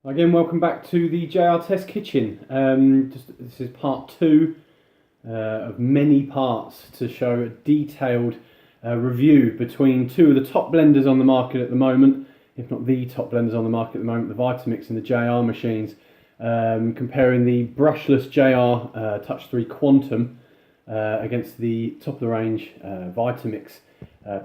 Again, welcome back to the JR Test Kitchen. This is part two of many parts to show a detailed review between two of the top blenders on the market at the moment, if not the top blenders on the market at the moment, the Vitamix and the JR machines, comparing the brushless JR Touch 3 Quantum against the top of the range Vitamix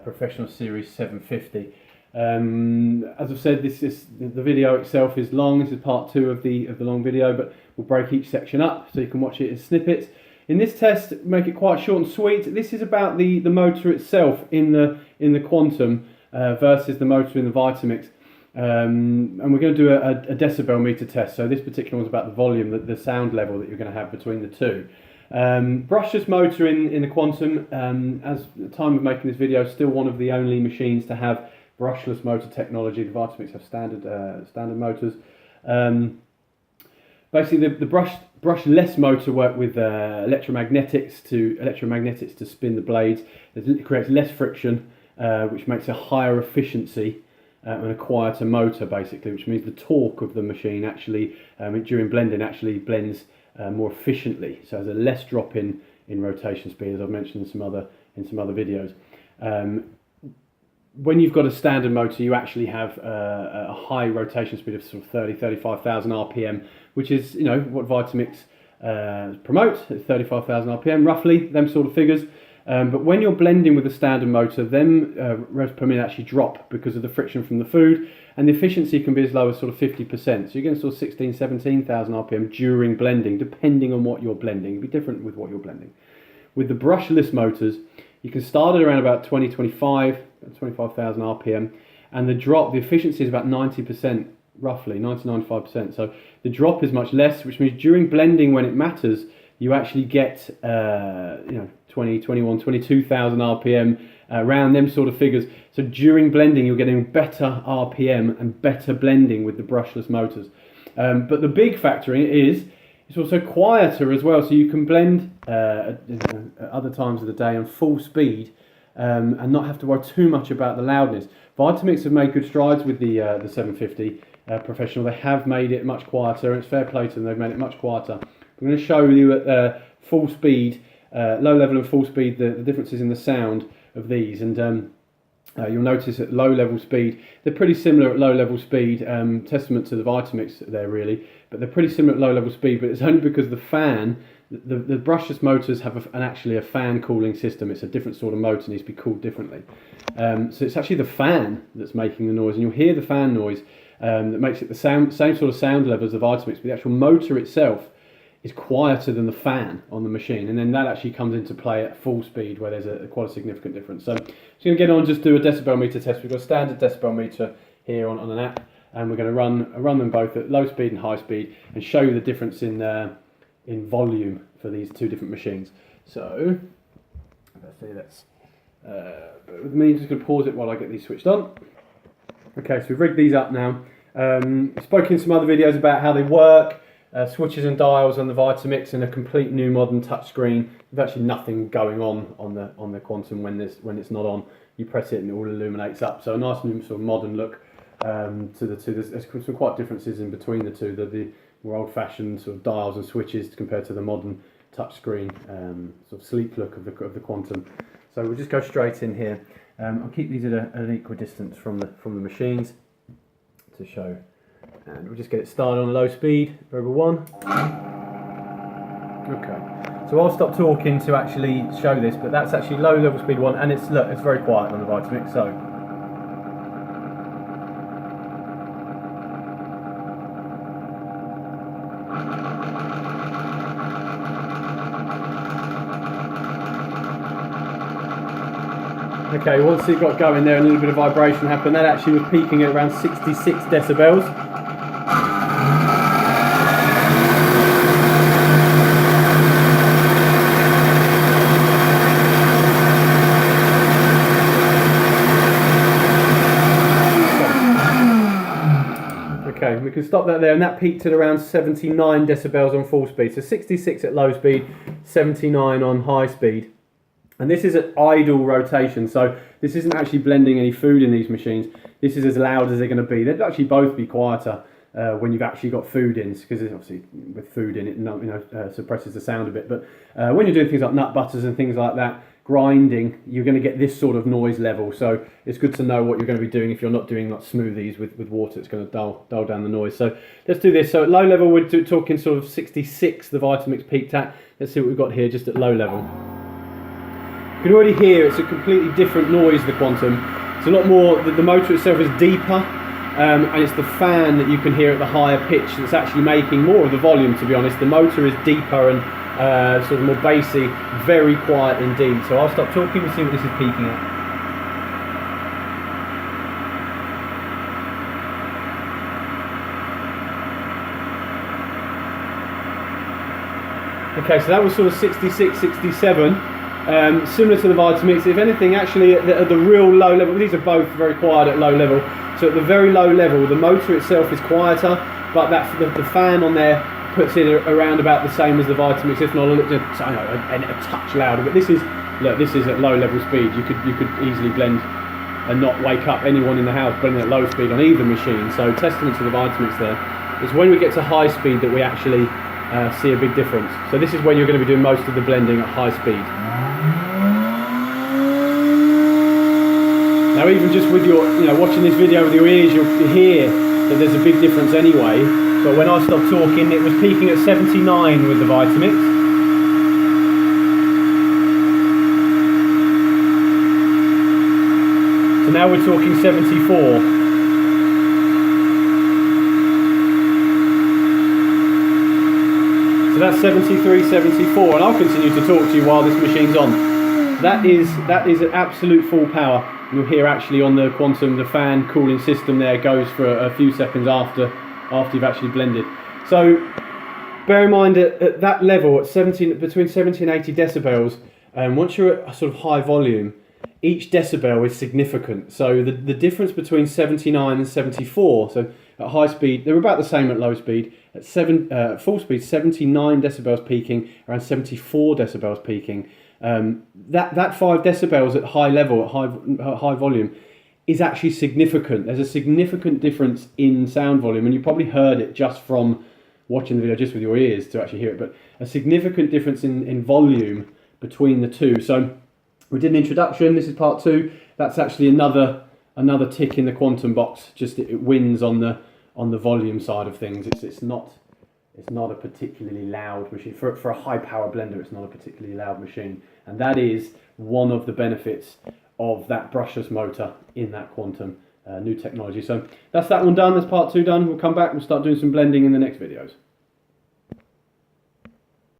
Professional Series 750. As I've said, the video itself is long. This is part two of the long video, but we'll break each section up so you can watch it in snippets. In this test, make it quite short and sweet. This is about the motor itself in the Quantum versus the motor in the Vitamix, and we're going to do a decibel meter test. So this particular one's about the volume, the sound level that you're going to have between the two. Brushless motor in the Quantum, as at the time of making this video, still one of the only machines to have brushless motor technology. The Vitamix have standard motors. Basically, the brushless motor work with electromagnetics to spin the blades. It creates less friction, which makes a higher efficiency and a quieter motor, basically, which means the torque of the machine actually during blending actually blends more efficiently. So there's a less drop in rotation speed, as I've mentioned in some other videos. When you've got a standard motor, you actually have a high rotation speed of sort of 35,000 RPM, which is, you know, what Vitamix promote, 35,000 RPM, roughly, them sort of figures. But when you're blending with a standard motor, them revs per minute actually drop because of the friction from the food, and the efficiency can be as low as sort of 50%. So you're getting sort of 16,000, 17,000 RPM during blending, depending on what you're blending. It'll be different with what you're blending. With the brushless motors, you can start at around about 25,000 RPM, and the efficiency is about 90%, roughly 90-95%. So the drop is much less, which means during blending, when it matters, you actually get 20, 21, 22,000 RPM, around them sort of figures. So during blending, you're getting better RPM and better blending with the brushless motors. But the big factor is it's also quieter as well, so you can blend at other times of the day on full speed and not have to worry too much about the loudness. Vitamix have made good strides with the 750 Professional. They have made it much quieter, and it's fair play to them, they've made it much quieter. I'm going to show you at full speed, low level and full speed, the differences in the sound of these, and you'll notice at low level speed, they're pretty similar at low level speed, testament to the Vitamix there really, but they're pretty similar at low level speed, but it's only because the fan, the brushless motors have actually a fan cooling system. It's a different sort of motor, needs to be cooled differently. So it's actually the fan that's making the noise, and you'll hear the fan noise that makes it the same sort of sound level as the Vitamix, but the actual motor itself is quieter than the fan on the machine, and then that actually comes into play at full speed where there's quite a significant difference. So I'm just going to get on and just do a decibel meter test. We've got a standard decibel meter here on an app, and we're going to run them both at low speed and high speed and show you the difference in volume for these two different machines. So let's see, with me, just going to pause it while I get these switched on. Okay, so we've rigged these up now. Spoken in some other videos about how they work. Switches and dials on the Vitamix, and a complete new modern touchscreen. There's actually nothing going on the Quantum when it's not on. You press it and it all illuminates up. So a nice new sort of modern look to the two. There's some quite differences in between the two. The more old-fashioned sort of dials and switches compared to the modern touchscreen sort of sleek look of the Quantum. So we'll just go straight in here. I'll keep these at an equal distance from the machines to show. And we'll just get it started on low speed, variable 1. Okay, so I'll stop talking to actually show this, but that's actually low level speed 1, and it's very quiet on the Vitamix. So okay, once it got going there, a little bit of vibration happened. That actually was peaking at around 66 decibels. Okay, we can stop that there, and that peaked at around 79 decibels on full speed. So 66 at low speed, 79 on high speed. And this is at idle rotation, so this isn't actually blending any food in these machines. This is as loud as they're going to be. They'd actually both be quieter when you've actually got food in, because obviously with food in it, suppresses the sound a bit. But when you're doing things like nut butters and things like that, grinding, you're going to get this sort of noise level. So it's good to know what you're going to be doing if you're not doing like smoothies with water. It's going to dull down the noise. So let's do this. So at low level, we're talking sort of 66, the Vitamix peaked at. Let's see what we've got here just at low level. You can already hear it's a completely different noise, the Quantum. It's a lot more, the motor itself is deeper, and it's the fan that you can hear at the higher pitch that's actually making more of the volume, to be honest. The motor is deeper and sort of more bassy, very quiet indeed. So I'll stop talking and see what this is peaking at. Okay, so that was sort of 66, 67. Similar to the Vitamix. If anything, actually at the real low level, these are both very quiet at low level. So at the very low level, the motor itself is quieter, but the fan on there puts it around about the same as the Vitamix, if not a touch louder. But this is at low level speed. You could easily blend and not wake up anyone in the house blending at low speed on either machine. So testament to the Vitamix there. It's when we get to high speed that we actually see a big difference. So this is when you're going to be doing most of the blending at high speed. Now even just with your, watching this video with your ears, you'll hear that there's a big difference anyway. But when I stopped talking, it was peaking at 79 with the Vitamix. So now we're talking 74. So that's 73, 74, and I'll continue to talk to you while this machine's on. That is an absolute full power. You'll hear actually on the Quantum, the fan cooling system there goes for a few seconds after you've actually blended. So bear in mind at that level, at between 70 and 80 decibels, once you're at a sort of high volume, each decibel is significant. So the difference between 79 and 74, so at high speed, they're about the same at low speed. At full speed, 79 decibels peaking, around 74 decibels peaking. That 5 decibels at high level, at high volume, is actually significant. There's a significant difference in sound volume, and you probably heard it just from watching the video, just with your ears to actually hear it, but a significant difference in volume between the two. So we did an introduction, this is part 2. That's actually another tick in the Quantum box, just it wins on the volume side of things. It's not a particularly loud machine. For a high power blender, it's not a particularly loud machine. And that is one of the benefits of that brushless motor in that Quantum new technology. So that's that one done, that's part 2 done. We'll come back and we'll start doing some blending in the next videos.